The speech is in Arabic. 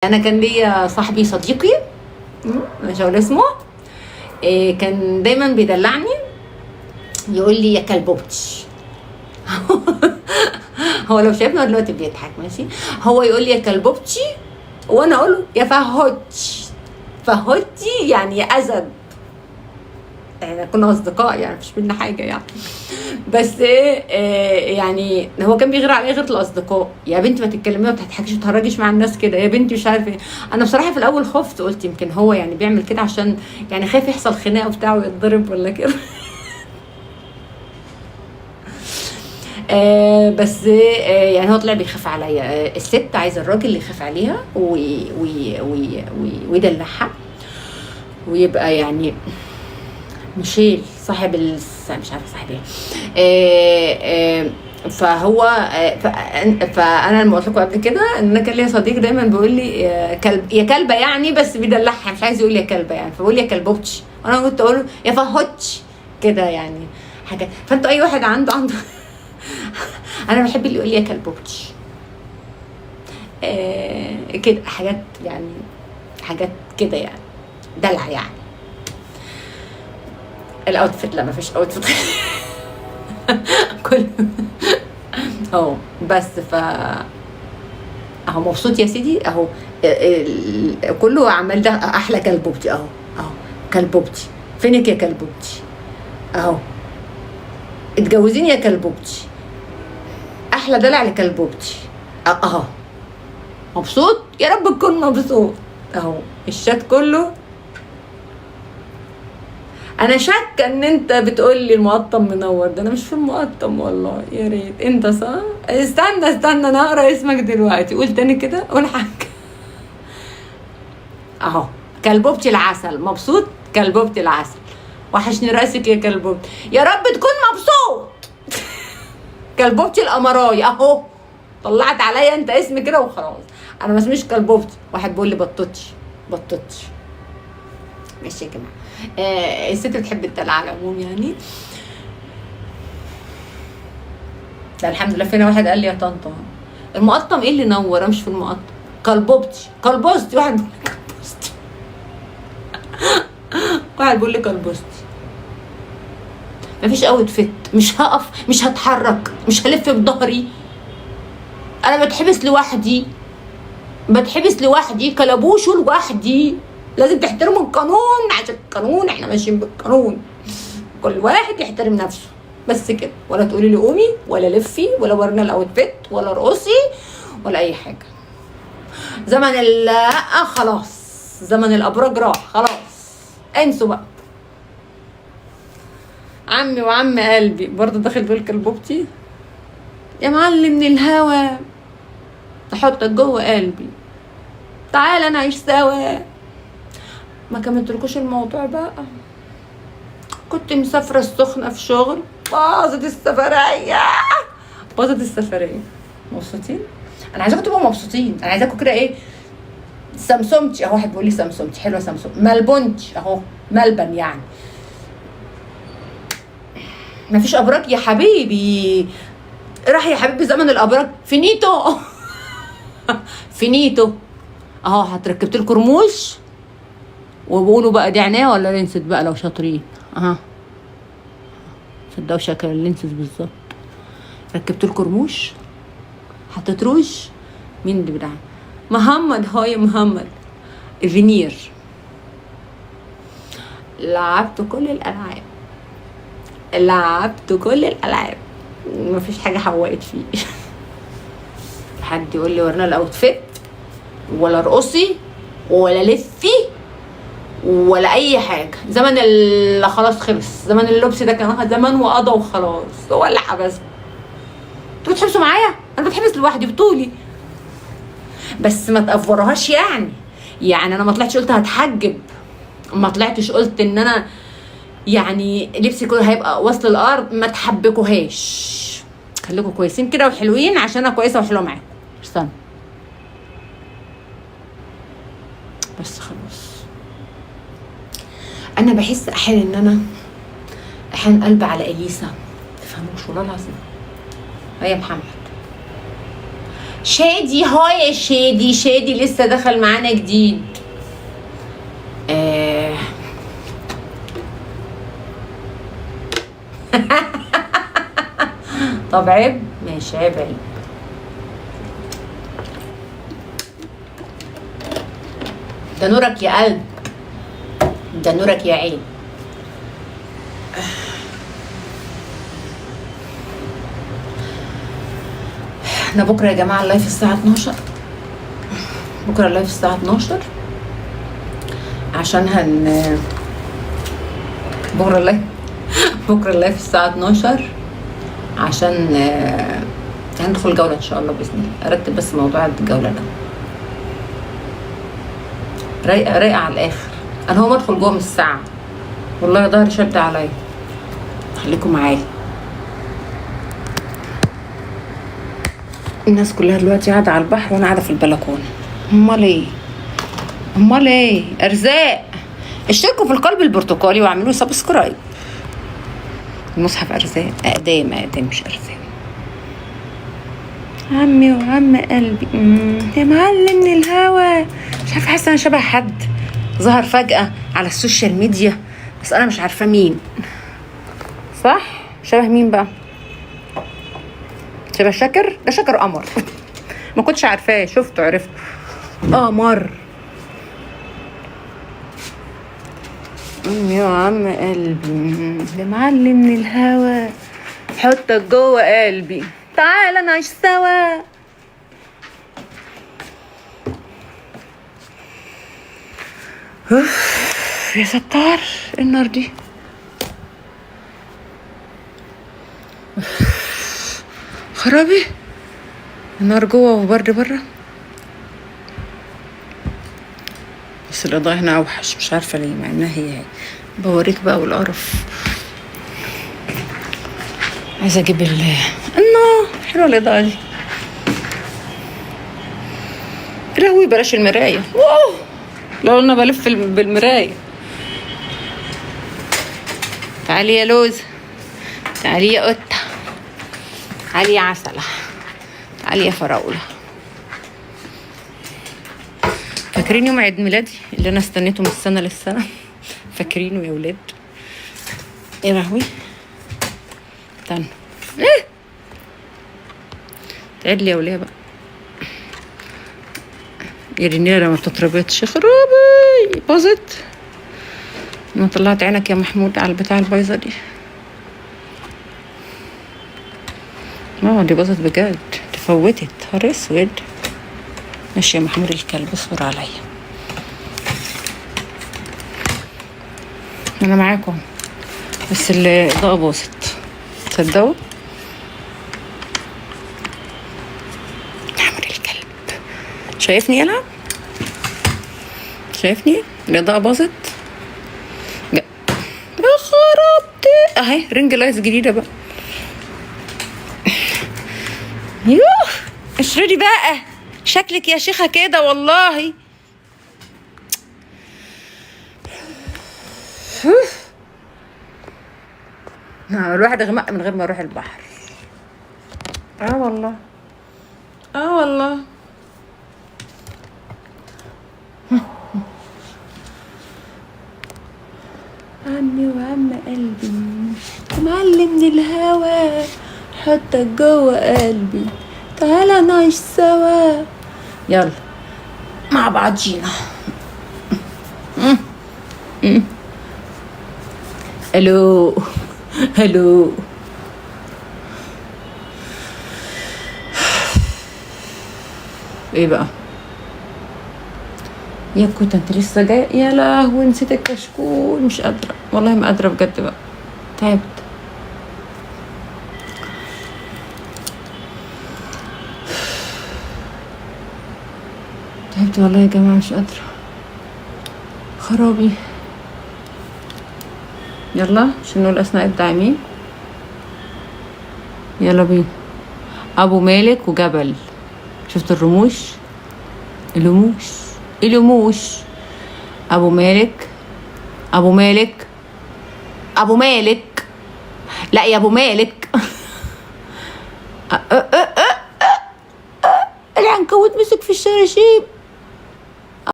انا كان ليا صاحبي صديقي مش هقول اسمه. كان دايما بيدلعني يقول لي يا كلبوبتش. هو لو شايفنا دلوقتي بيضحك ماشي. هو يقول لي يا كلبوبتشي وانا اقول له يا فهوتش. فهوتي يعني يا اسد. احنا كنا اصدقاء يعني مش بينا حاجه يعني. بس يعني هو كان بيغير عليا غير الاصدقاء. يا بنتي ما تتكلمي ما بتضحكيش وتهرجيش مع الناس كده يا بنتي مش عارفه ايه. انا بصراحه في الاول خفت قلت يمكن هو يعني بيعمل كده عشان يعني خايف يحصل خناقه وبتاع ويتضرب ولا كده. بس يعني هو طلع بيخاف عليا. الست عايزه الراجل اللي يخاف عليها ويدلعها ويبقى يعني ميشيل صاحب مش عارفه صاحب ايه. فهو فانا لما قلت لكم قبل كده ان انا كان ليا صديق دايما بيقول لي يا كلبه يعني بس بيدلعها مش عايز يقول يا كلبه يعني فبقول يا كلبوتش وانا كنت اقول له يا فهوتش كده يعني حاجه. فانتوا اي واحد عنده انا بحب اللي يقول لي يا كلبوتش كده حاجات يعني حاجات كده يعني دلع يعني. الاوتفيت لا مفيش اوتفيت. كل اهو بس اهو مبسوط يا سيدي اهو. كله عمال ده احلى كلبوبتي اهو. اهو كلبوبتي فينك يا كلبوبتي اهو. اتجوزيني يا كلبوبتي احلى دلع لكلبوبتي اهو. مبسوط يا رب تكون مبسوط اهو. الشات كله انا شاكه ان انت بتقول لي المقطم منور ده. انا مش في المقطم والله يا ريت انت صح. استنى انا هقرا اسمك دلوقتي. قول تاني كده قول حاجه اهو. كلبوبتي العسل مبسوط كلبوبتي العسل. وحشني راسك يا كلبوبتي يا رب تكون مبسوط. كلبوبتي القمراي اهو. طلعت عليا انت اسم كده وخلاص. انا ما اسميش كلبوبتي. واحد بيقول لي بطوتش ماشي يا جماعه. الست بتحب الدلع على العموم يعني. ده الحمد لله فينا واحد قال لي يا طنطا المقطم ايه اللي نور. انا مش في المقطم. كلبوبتي واحد بيقول لي كلبوستي. واحد بيقول لي كلبوستي. مفيش اوتفيت مش هقف مش هتحرك مش هلف بظهري. انا بتحبس لوحدي كلبوشه لوحدي. لازم تحترموا القانون عشان القانون احنا ماشيين بالقانون. كل واحد يحترم نفسه بس كده. ولا تقولي لي قومي ولا لفي ولا ورنا الاوتفيت ولا رقصي ولا اي حاجه. زمن خلاص. زمن الابراج راح خلاص. انسوا بقى. عمي وعم قلبي برضه داخل بيقول كلبوبتي. يا معلم من الهوا احطك جوه قلبي تعال نعيش سوا. ما كملتلكوش الموضوع بقى. كنت مسافرة السخنة في شغل باظت السفرية. مبسوطين؟ انا عايزاكم تبقوا مبسوطين. انا عايزاكم كده ايه سمسمتي اهو. واحد بيقول لي سمسمتي حلوه. سمسم ملبونتي اهو. ملبن يعني. مفيش ابراج يا حبيبي. راح يا حبيبي زمن الابراج فينيتو اهو. هتركبت لكم رموش وبقولوا بقى دي عنايه ولا لينسز بقى لو شاطرين اها. صدقوا شكل اللينسز بالظبط. ركبت لكم رموش حطيت روج. مين اللي بتاع محمد هاي محمد فينير. لعبت كل الالعاب مفيش حاجه حوقت فيه. حد يقول لي ورنا الاوتفيت ولا رقصي ولا لفي ولا اي حاجه. زمن اللي خلاص خلص. زمن اللبس ده كان زمان وقضى وخلاص. ولا حبس. انتوا بتحبسوا معايا. انا بتحبس لوحدي بطولي بس ما تقفروهاش يعني انا ما طلعتش قلت هتحجب. ما طلعتش قلت ان انا يعني لبسي كله هيبقى وصل الارض. ما تحبكوهاش. خليكم كويسين كده وحلوين عشان انا كويسه وحلوه معاكم. استنى بس خلاص. انا بحس احيانا ان انا قلبي على اليسا. تفهموش والله العظيم. هي محمد شادي هاي يا شادي. شادي لسه دخل معانا جديد. طب عيب، ماشي عيب. ده نورك يا قلب، ده نورك يا عين. احنا بكره يا جماعه اللايف الساعه 12. بكره اللايف الساعه 12 عشان بكره اللايف الساعه 12 عشان هندخل جوله ان شاء الله باذن الله. ارتب بس موضوع الجوله ده. رايقه على الاخر. انا هو ادخل جوه من الساعه، والله ظهري شد عليا. خليكم معايا. الناس كلها دلوقتي قاعده على البحر وانا قاعده في البلكونه. امال ايه ارزاق. اشتركوا في القلب البرتقالي واعملوا سبسكرايب. المصحف ارزاق، اقدام مش ارزاق. عمي وعم قلبي يا معلم من الهوا. مش عارفه، حاسه انا شبه حد ظهر فجاه على السوشيال ميديا، بس انا مش عارفه مين. صح؟ شبه مين بقى؟ شبه شاكر. ده شاكر قمر. ما كنتش عارفاه، شفته عرفته. قمر. يا عم قلبي ده معلم من الهوا، حطك جوه قلبي تعالى نعيش سوا. يا ستار النار دي. خرابي، النار جوه وبرد بره. بس الاضاءة هنا اوحش، مش عارفه ليه، مع انها هي بوريك بقى والقرف. عايزه اجيب الله حلوه الاضاءه دي. لهوي بلاش المرايه. لو انا بلف بالمرايه. تعالي يا لوز، تعالي يا قطه، تعالي يا عسله، تعالي يا فراوله. فاكرين يوم عيد ميلادي اللي انا استنيته من السنه للسنه؟ فاكرينه يا ولاد؟ ايه لهوي. استنى تعد لي يا وليه بقى. يا رينيرا ما بتتربطش. خرابي باظت. ما طلعت عينك يا محمود على البتاع البايظه دي. دي باظت بجد، تفوتت. نهار اسود. ماشي يا محمود الكلب، اصبر عليا، انا معاكم. بس الاضاءه باظت، تصدقوا؟ محمود الكلب شايفني يلعب؟ شايفني؟ الاضاءه باظت. يا خرابتي. اهي رينج لايتس جديده بقى. يوه اشردي بقى شكلك يا شيخه كده والله. الواحد غمق من غير ما يروح البحر. والله والله. عمي وعم قلبي معلم من الهوا، حطك جوه قلبي تعالى نعيش سوا. يلا مع بعضينا. الو الو. ايه بقى يا كوتا انت لسه جاي؟ يا لهوي نسيت الكشكول. مش قادره والله، ما قادره بجد بقى، تعبت. تعبت والله يا جماعه، مش قادره. خرابي. يلا عشان نقول اسماء الداعمين. يلا بينا. ابو مالك وجبل. شفت الرموش؟ الرموش. ابو مالك لا يا ابو مالك.